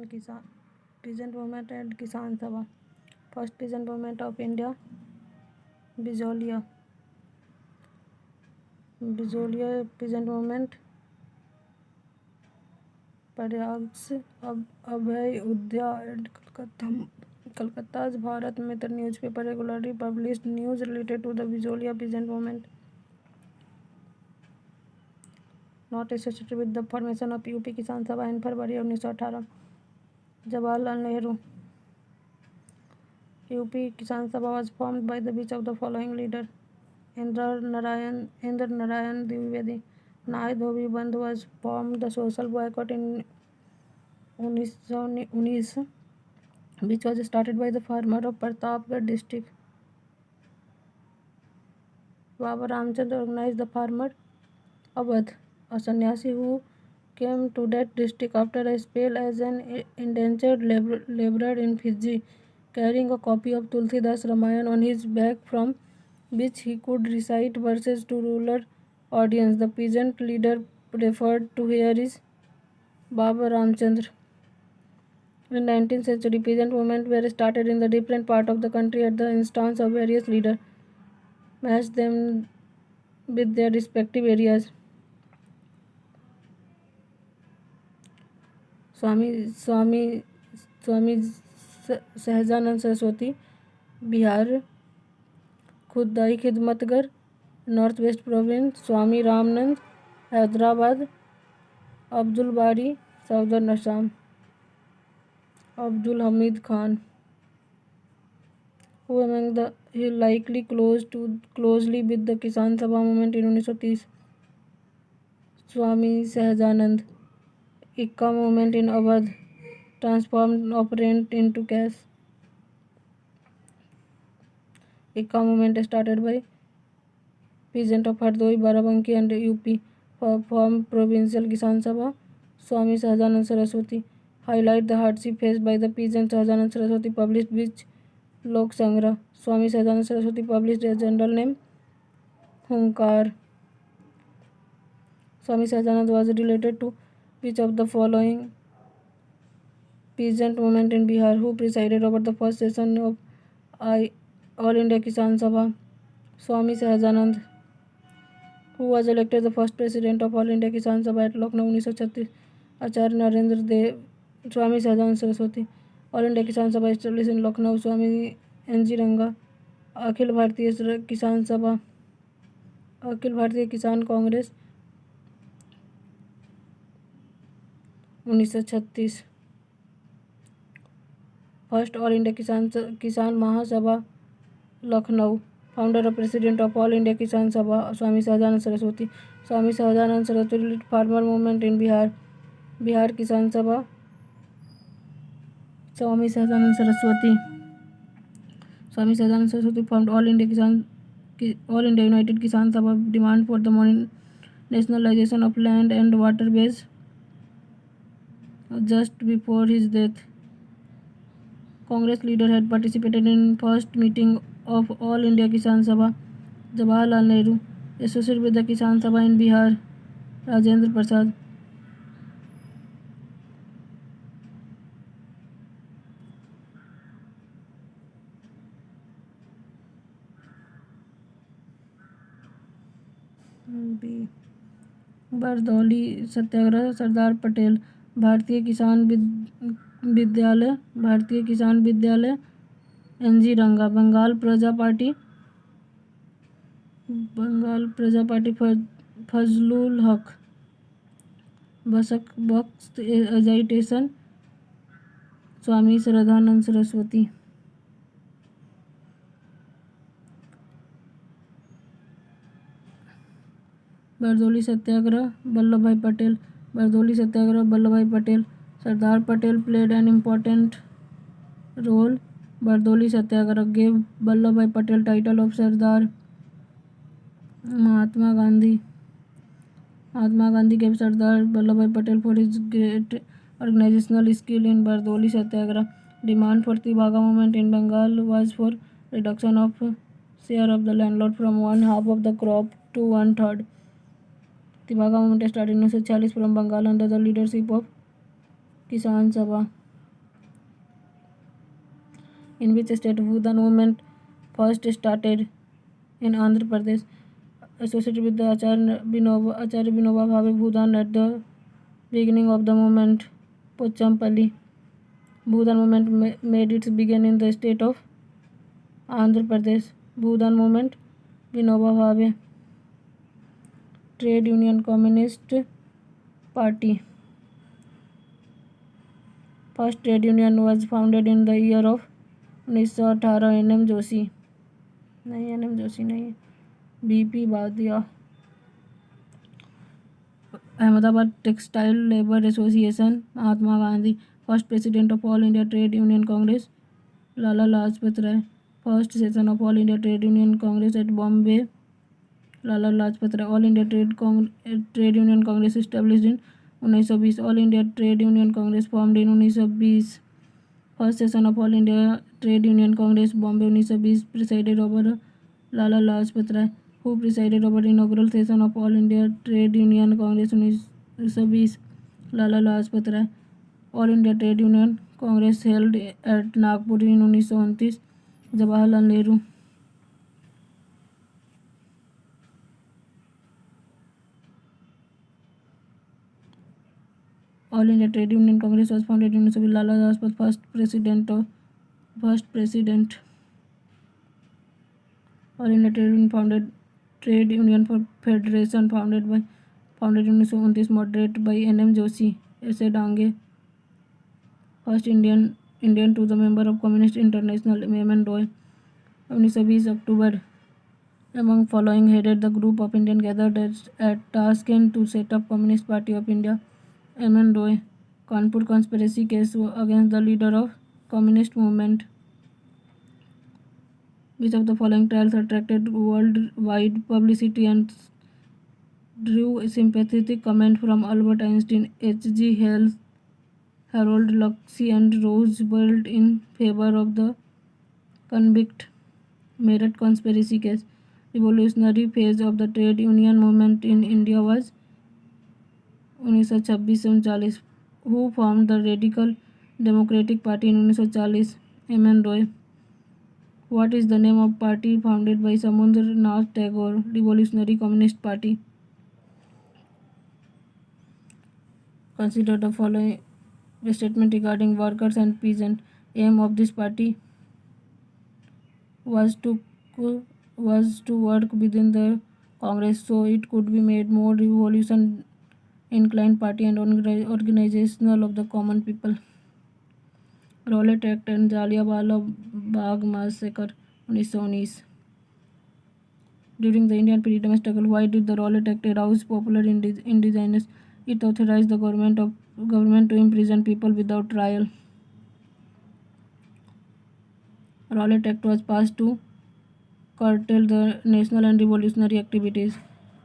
Kisan Peasant Movement and Kisan Sabha. First Peasant Movement of India, Bijolia Peasant Movement, प्रयाग्स, अभय उद्या and Kolkata's Bharat Mitra newspaper regularly published news related to the Bijolia Peasant Movement. Not associated with the formation of UP Kisan Sabha in February 1918. Jawaharlal Nehru. UP Kisan Sabha was formed by the which of the following leader? Indra Narayan Dwivedi. Nai Dhobi Bandh was formed. The social boycott in 1919, which was started by the farmer of Pratapgarh district. Baba Ramchand organized the farmer Awadh, a sannyasi who came to that district after a spell as an indentured laborer in Fiji, carrying a copy of Tulsidas Ramayana on his back from which he could recite verses to rural audience. The peasant leader referred to here is Baba Ramchandra. In 19th century, peasant movements were started in the different part of the country at the instance of various leaders, matched them with their respective areas. स्वामी सहजानंद सरस्वती, बिहार, खुदाई Khidmatgar, north west province, Swami Ramanand, Hyderabad, Abdul बारी, southern Assam, Abdul Hamid Khan, who among the he likely closely with the Kisan Sabha movement in 1930. Swami Sahajanand. Ikka movement in Awadh transformed operant into cash. Ikka movement started by peasant of Hardoi, Barabanki and UP formed provincial Kisan Sabha. Swami Sahajanand Saraswati highlight the hardship faced by the peasant. Sahajanand Saraswati published which Lok Sangrah. Swami Sahajanand Saraswati published a general name Hunkar. Swami Sahajanand was related to which of the following peasant movement in Bihar? Who presided over the first session of All India Kisan Sabha? Swami Sahajanand. Who was elected the first president of All India Kisan Sabha at Lucknow 1936? Acharya Narendra Dev. Swami Sahajanand Saraswati. All India Kisan Sabha established in Lucknow. Swami N.G. Ranga. Akhil Bharatiya किसान सभा, अखिल भारतीय किसान Congress 1936. First all India Kisan Mahasabha Lucknow. Founder और president of all India Kisan Sabha Swami Sahajanand Saraswati. Swami Sahajanand Saraswati farmer movement in Bihar Kisan Sabha. Swami Sahajanand Saraswati formed All India United Kisan Sabha demand for the nationalization of land and waterways just before his death. Congress leader had participated in first meeting of All India Kisan Sabha. Jawaharlal Nehru. Associated with the Kisan Sabha in Bihar, Rajendra Prasad. Bardoli सत्याग्रह सरदार पटेल. भारतीय किसान विद्यालय NG रंगा. बंगाल प्रजा party Fazlul हक. बख्त एजाइटेशन स्वामी श्रद्धानंद सरस्वती. बरदौली सत्याग्रह वल्लभ भाई पटेल. सरदार Patel played an important role. Bardoli Satyagraha gave Vallabhbhai Patel title of Sardar. Mahatma Gandhi gave Sardar Vallabhbhai Patel for his great organizational skill in Bardoli Satyagraha. Demand for Tibhaga movement in Bengal was for reduction of share of the landlord from 1/2 of the crop to 1/3. Tibhaga movement started in 1946 from Bengal under the leadership of Kisan Sabha. In which state Bhudan movement first started? In Andhra Pradesh. Associated with the Acharya Vinoba Bhave Bhudan at the beginning of the movement. Pochampally. Bhudan movement made its begin in the state of Andhra Pradesh. Bhudan movement Vinoba Bhave. Trade Union Communist Party. First trade union was founded in the year of 1918. एन.एम. Joshi नहीं, एन.एम. जोशी नहीं, BP. बादिया. Ahmedabad Textile Labour Association. Mahatma Gandhi. First President of All India Trade Union Congress. Lala Lajpat Rai. First session of All India Trade Union Congress at Bombay. Lala Lajpat Rai. All India Trade Union Congress established in 1920. All India Trade Union Congress formed in 1920. First session of All India Trade Union Congress Bombay 1920 presided over Lala Lajpat Rai, who presided over inaugural session of All India Trade Union Congress 1920. Lala Lajpat Rai. All India Trade Union Congress held at Nagpur in 1929. Jawaharlal Nehru. All India Trade Union Congress was founded in 1920. Lala Lajpat first president. All India Trade Union Federation founded in 1929, moderate by N.M. Joshi, S.A. Dange. First Indian to the member of Communist International, M.N. Roy. 1920 October. Among following headed the group of Indians gathered at Tashkent to set up Communist Party of India. M.N. Roy. Kanpur conspiracy case against the leader of communist movement. Which of the following trials attracted worldwide publicity and drew sympathetic comment from Albert Einstein, H.G. Harold Luxey and Roosevelt in favor of the convict? Meerut conspiracy case. Revolutionary phase of the trade union movement in India was 1926-39. Who formed the Radical Democratic Party in 1940? M.N. Roy. What is the name of party founded by Samundra Nath Tagore? Revolutionary Communist Party. Consider the following statement regarding workers and peasants. Aim of this party was to work within the Congress so it could be made more revolution inclined party and organizational of the common people. Rowlatt Act and Jallianwala Bagh Massacre 1919. During the Indian freedom struggle, why did the Rowlatt Act arouse popular indignation? It authorized the government to imprison people without trial. Rowlatt Act was passed to curtail the national and revolutionary activities.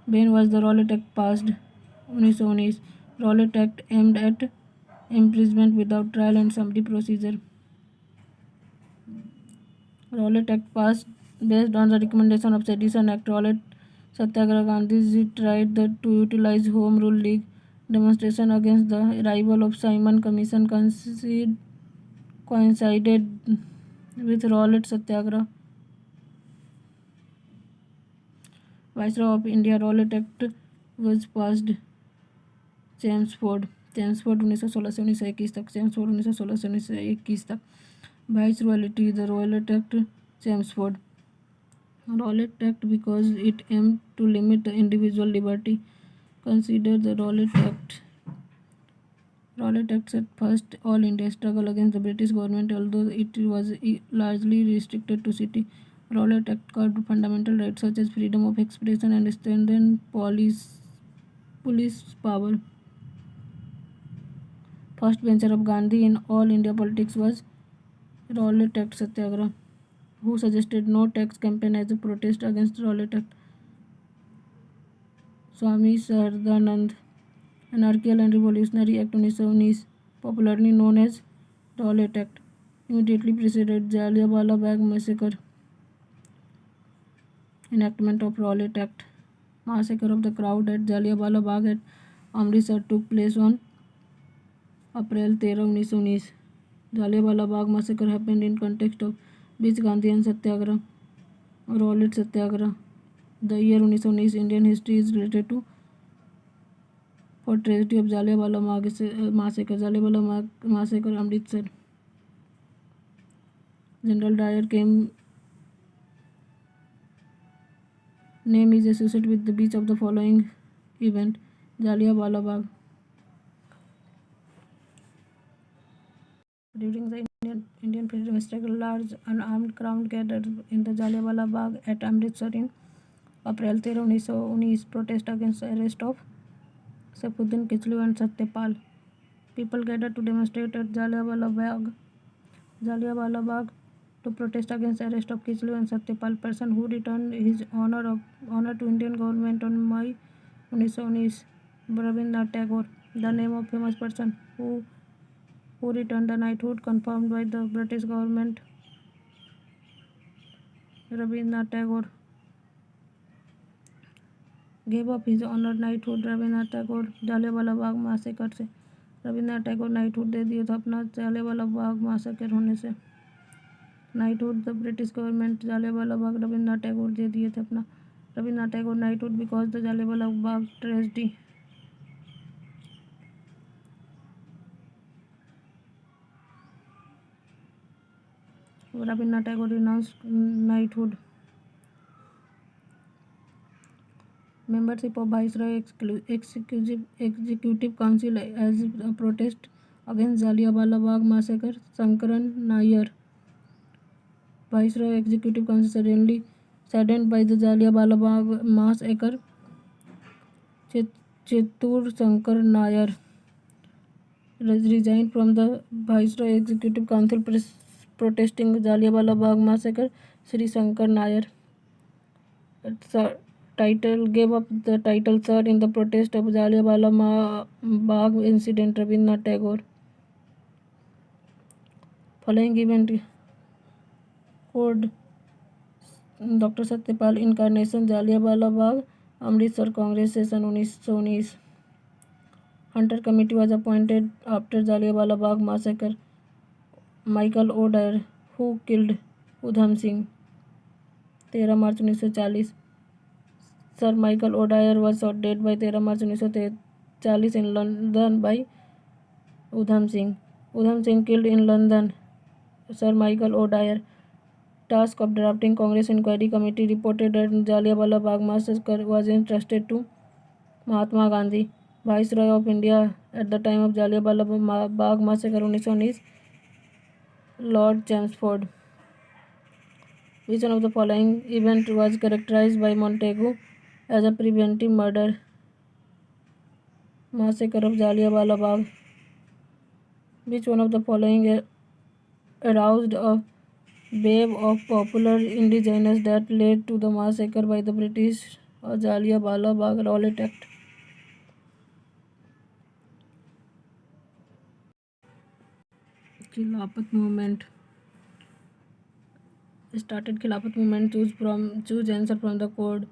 When was the Rowlatt Act passed? 1919. Rowlatt Act aimed at imprisonment without trial and summary procedure. Rowlatt Act passed based on the recommendation of Sedition Act. Rowlatt Satyagraha. Gandhiji tried to utilize Home Rule League demonstration against the arrival of Simon Commission coincided with Rowlatt Satyagraha. Viceroy of India. Rowlatt Act was passed. Chelmsford 1916 से 1921 तक. Chelmsford 1916 से 1921 तक. Viceroyalty. The Rowlatt Act. Chelmsford. Rowlatt Act because it aimed to limit the individual liberty. Consider the Rowlatt Act. Rowlatt Act set first all India struggle against the British government, although it was largely restricted to city. Rowlatt Act curbed fundamental rights such as freedom of expression and strengthened police power. First venture of Gandhi in all India politics was Rowlatt Act Satyagraha. Who suggested no tax campaign as a protest against Rowlatt Act? Swami Saradanand. Anarchical and Revolutionary Act 1919, popularly known as Rowlatt Act, immediately preceded Jallianwala Bagh Massacre. Enactment of Rowlatt Act. Massacre of the crowd at Jallianwala Bagh at Amritsar took place on April 13, 1919. Jallianwala Bagh massacre happened in context of which Gandhian Satyagraha or Rowlatt Satyagraha? The year 1919 Indian history is related to for tragedy of Jallianwala massacre. Jallianwala massacre, Amritsar. General Dyer came name is associated with the beach of the following event. Jallianwala Bagh. During the Indian freedom struggle, large unarmed crowd gathered in the Jallianwala Bagh at Amritsar in April 13, 1919. Protest against the arrest of Saifuddin Kichlu and Satyapal. People gathered to demonstrate at Jallianwala Bagh to protest against the arrest of Kichlu and Satyapal, person who returned his honor to Indian government on May 1919. Rabindranath Tagore, the name of famous person who returned the knighthood confirmed by the British government. Rabindranath Tagore gave up his honored knighthood. Rabindranath Tagore Jallianwala Bagh Masekar से Rabindranath Tagore knighthood दे दिया था अपना Jallianwala Bagh massacre होने से। Knighthood the British government Jallianwala Bagh Rabindranath Tagore दे दिए थे अपना Rabindranath Tagore knighthood because the Jallianwala Bagh tragedy. Rabindranath Tagore renounced knighthood. Membership of Viceroy Executive Council as a protest against Jallianwala Bagh massacre. Shankaran Nair. Viceroy Executive Council suddenly saddened by the Jallianwala Bagh massacre. Chetur Shankar Nair resigned from the Viceroy Executive Council protesting Jallianwala Bagh massacre. Sri Shankar Nair gave up the title Sir in the protest of Jallianwala Bagh incident. Rabindranath Tagore. Following event code Dr. Satyapal incarnation Jallianwala Bagh Amritsar Congress session 1919. Hunter committee was appointed after Jallianwala Bagh massacre. Michael O'Dwyer who killed Udham Singh 13 March 1940. Sir Michael O'Dwyer was shot dead by 13 March 1940 in London by Udham Singh. Udham Singh killed in London. Sir Michael O'Dwyer. Task of drafting Congress Inquiry Committee reported that Jallianwala Bagh massacre was entrusted to Mahatma Gandhi, Viceroy of India at the time of Jallianwala Bagh massacre 1919. Lord Chelmsford. Which one of the following event was characterized by Montagu as a preventive murder? Massacre of Jallianwala Bagh. Which one of the following aroused a wave of popular indigenous that led to the massacre by the British? Jallianwala Bagh Rowlatt Act. Khilafat movement. Started Khilafat movement. Choose answer from the code.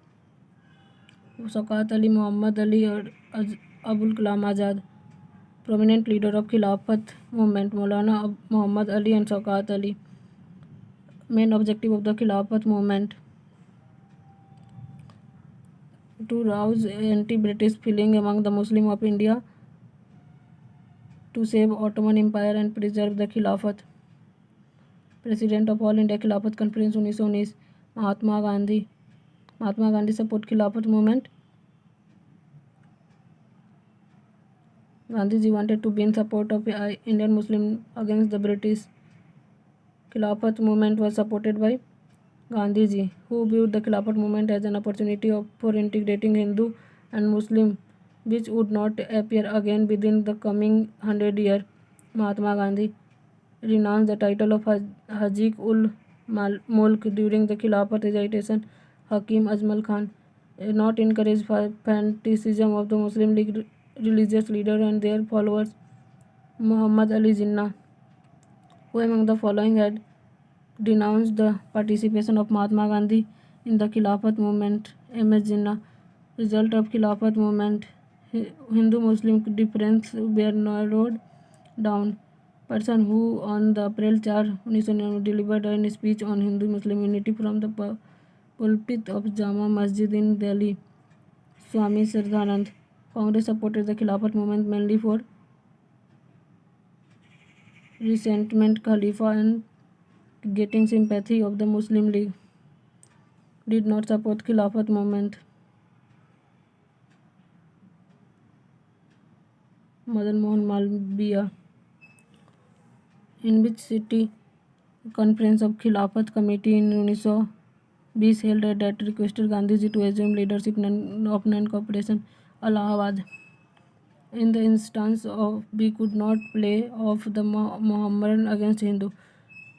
Shaukat Ali, Muhammad Ali or Abul Kalam Azad. Prominent leader of Khilafat movement Maulana Muhammad Ali and Shaukat Ali. Main objective of the Khilafat movement to rouse anti-British feeling among the Muslims of India, to save Ottoman Empire and preserve the Khilafat. President of All India Khilafat Conference 1919 Mahatma Gandhi. Mahatma Gandhi support Khilafat movement. Gandhiji wanted to win support of Indian Muslim against the British. Khilafat movement was supported by Gandhiji, who viewed the Khilafat movement as an opportunity for integrating Hindu and Muslim, which would not appear again within the coming 100 years. Mahatma Gandhi renounced the title of Haji ul Mulk during the Khilafat agitation. Hakim Ajmal Khan not encouraged fanaticism of the Muslim League religious leader and their followers. Muhammad Ali Jinnah, who among the following had denounced the participation of Mahatma Gandhi in the Khilafat movement? M.S. Jinnah. Result of Khilafat movement: Hindu-Muslim differences were narrowed down. person who on the April 4, 1999 delivered a speech on Hindu-Muslim unity from the pulpit of Jama Masjid in Delhi. Swami Sardhanand. Congress supported the Khilafat movement mainly for resentment Khalifa and getting sympathy of the Muslim League. Did not support Khilafat movement. Madan Mohan Malviya. In which city conference of Khilafat committee in 1920 held that requested Gandhiji to assume leadership of non-cooperation. Allahabad. In the instance of we could not play off the Mohammedan against Hindu,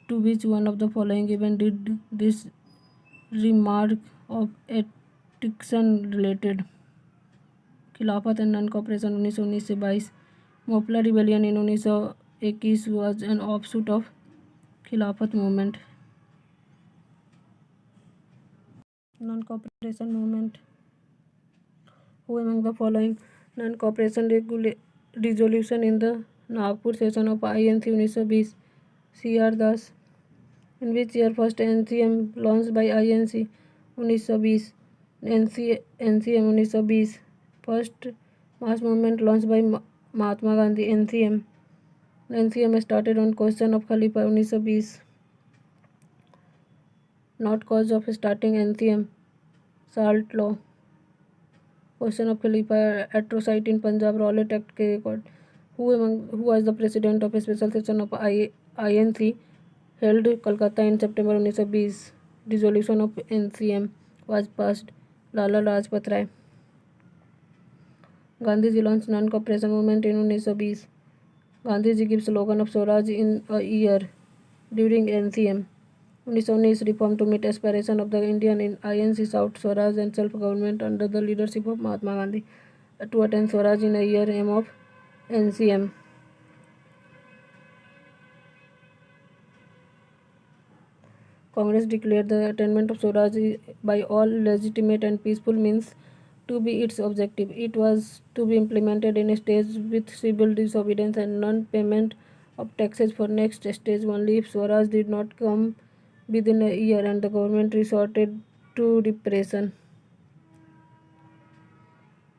to which one of the following event did this remark of ethics related. खिलाफत and non cooperation 1919 से 22. Moplah rebellion in 1921 was an offshoot of खिलाफत movement. Non-cooperation movement. Who among the following non-cooperation resolution in the Nagpur session of INC 1920? C.R. Das. In which year first NCM launched by INC 1920? NCM 1920. First mass movement launched by Mahatma Gandhi. NCM. NCM started on question of Khalifa 1920. Not cause of starting NCM. Salt law. Question of Khalifa atrocity in Punjab. Rowlatt Act के record. Who was the president of a special session of INC held Kolkata in September 1920? Resolution of NCM was passed. Lala Lajpat Rai. Gandhiji launched non-cooperation movement in 1920. Gandhiji gives slogan of Swaraj in a year during NCM. 1919 reform to meet aspiration of the Indian in INC sought Swaraj and self-government under the leadership of Mahatma Gandhi. To attain Swaraj in a year aim of NCM. Congress declared the attainment of Swaraj by all legitimate and peaceful means to be its objective. It was to be implemented in a stage with civil disobedience and non-payment of taxes for next stage only if Swaraj did not come within a year and the government resorted to repression.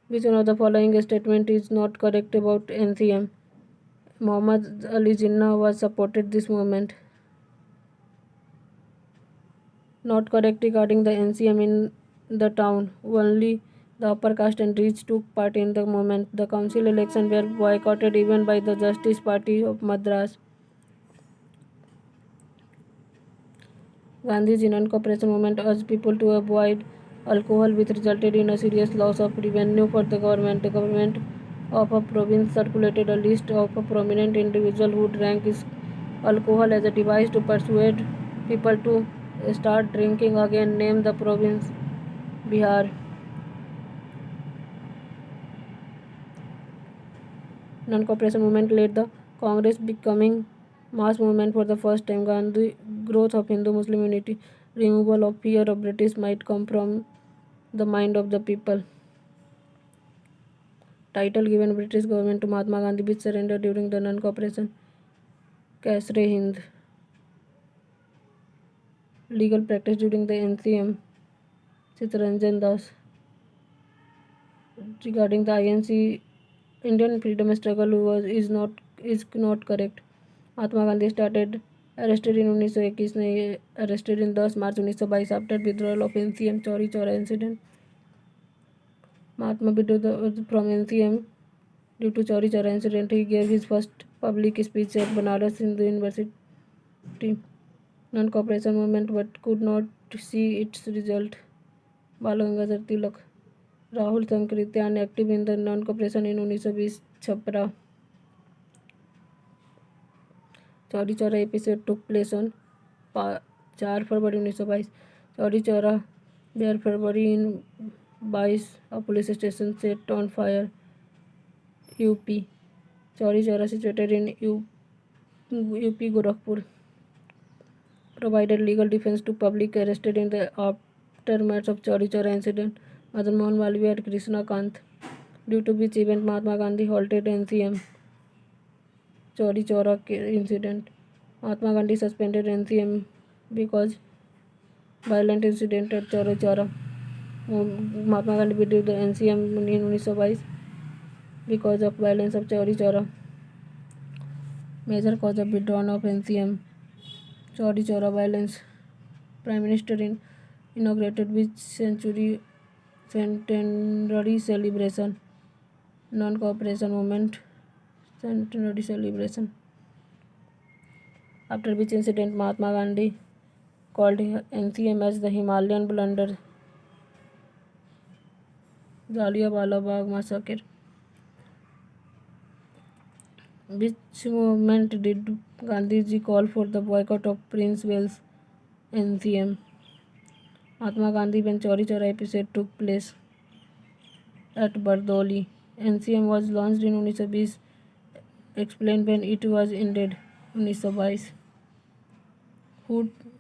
Which one of the following statement is not correct about NCM? Muhammad Ali Jinnah was supported this movement. Not correct regarding the NCM in the town. Only the upper caste and rich took part in the movement. The council elections were boycotted even by the Justice Party of Madras. Gandhiji non-cooperation movement urged people to avoid alcohol, which resulted in a serious loss of revenue for the government. The government of a province circulated a list of a prominent individual who drank alcohol as a device to persuade people to start drinking again. Name the province. Bihar. Non-cooperation movement led the Congress becoming mass movement for the first time. Gandhi growth of Hindu-Muslim unity. Removal of fear of British might come from the mind of the people. Title given British government to Mahatma Gandhi which surrendered during the non-cooperation. Kaisre Hind. Legal practice during the NCM. Chitranjan Das. Regarding the INC Indian freedom struggle is not correct. Mahatma Gandhi started arrested in 1921. Arrested in 10 March 1922 after withdrawal of NCM Chauri Chaura incident. Mahatma withdrew from NCM due to Chauri Chaura incident. He gave his first public speech at Banaras Hindu University. Non-cooperation movement but could not see its result. Bal Gangadhar Tilak. Rahul Sankrityan active in the non-cooperation in 1920 Chhapra. Chauri Chaura episode took place on 4 February 1922. Chauri Chaura 4 February in 22 a police station set on fire. UP. Chauri Chaura situated in UP Gorakhpur. Provided legal defense to public arrested in the aftermath of Chauri Chaura incident. Madan Mohan Malviya and Krishna Kant. Due to which event Mahatma Gandhi halted NCM. Chauri Chaura incident. Mahatma Gandhi suspended NCM because violent incident at Chauri Chaura. Mahatma Gandhi withdrew the NCM in 1922 because of violence of Chauri Chaura. Major cause of withdrawal of NCM, Chauri Chaura violence. Prime Minister inaugurated which centenary celebration? Non-cooperation movement centenary celebration. After which incident Mahatma Gandhi called NCM as the Himalayan blunder? Jallianwala Bagh massacre. Which movement did Gandhiji call for the boycott of Prince Wales NCM? Mahatma Gandhi when Chauri Chaura episode took place at Bardoli. NCM was launched in 1920. Explain when it was ended. 1922.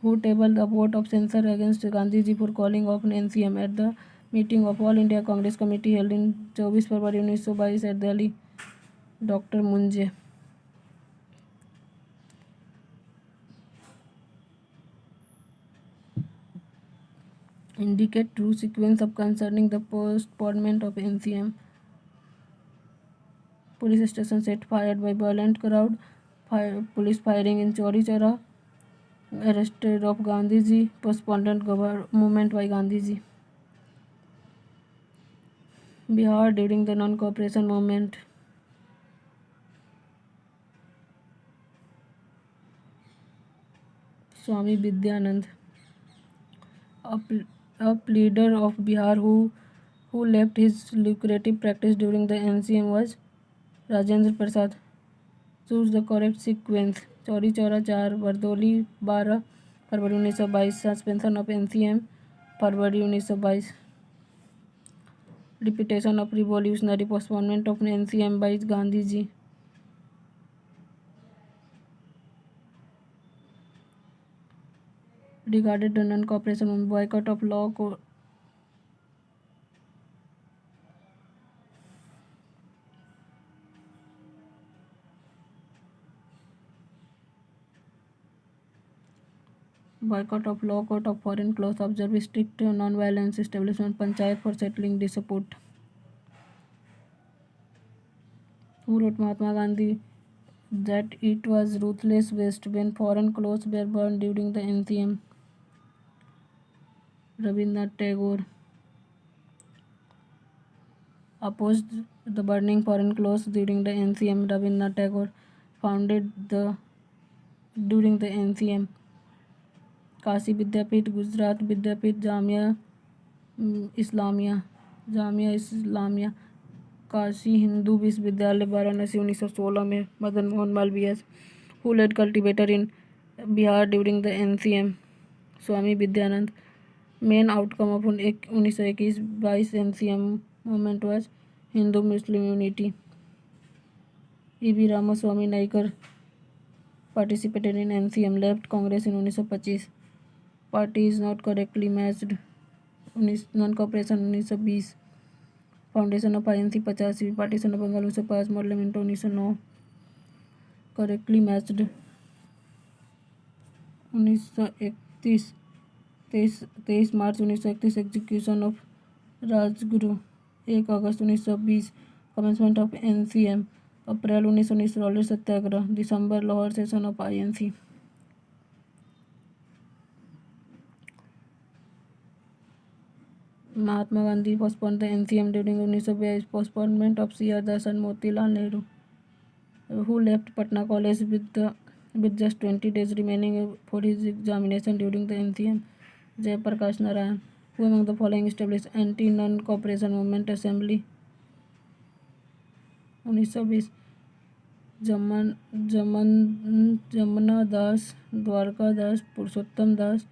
Who tabled a vote of censure against Gandhiji for calling off NCM at the meeting of All India Congress Committee held in 24 February 1922 at Delhi? Dr. Munje. Indicate true sequence of concerning the postponement of NCM. Police station set fired by violent crowd. Police firing in Chauri Chaura. Arrested of Gandhiji. Postponed movement by Gandhiji. Bihar during the non-cooperation movement. Swami Vidyanand. A pleader of Bihar who left his lucrative practice during the NCM was Rajendra Prasad. Choose the correct sequence. Chauri Chaura 4, Bardoli 12 February 1922. Suspension of NCM February 1922. Repetition of revolutionary postponement of NCM by Gandhiji. Regarded the non-cooperation movement, boycott of law boycott of law court of foreign clothes, observe strict non-violence establishment, panchayat for settling dispute. Who wrote Mahatma Gandhi that it was ruthless waste when foreign clothes were burned during the NCM? Rabindranath Tagore. Opposed the burning foreign clothes during the NCM. Rabindranath Tagore founded during the NCM. Kashi Vidyapeeth, Gujarat Vidyapeeth, Jamia Islamia, Kashi Hindu Vishwavidyalaya Varanasi 1916 में. Madan Mohan Malaviya. Who led cultivator in Bihar during the NCM? Swami Vidyanand. Main outcome of 1921-22 NCM movement was Hindu Muslim unity. E.V. Ramaswamy Naicker participated in NCM, left Congress in 1925. Party is not correctly matched. Non-cooperation 1920. Foundation of INC 85. Partition of Bengal 1905. Parliament 1909. Correctly matched 1931. 23 March 1931. Execution of Rajguru 1 August 1920. Commencement of NCM April 1919. Rowlatt Satyagraha December. Lahore session of INC. Mahatma Gandhi postponed the NCM during 1922. Postponement of C.R. Das and Motilal Nehru, who left Patna College with just 20 days remaining for his examination during the NCM. Jai Prakash Narayan, who among the following established anti-non-cooperation movement assembly? 1920. Jamna Das, Dwarka Das, Purushottam Das,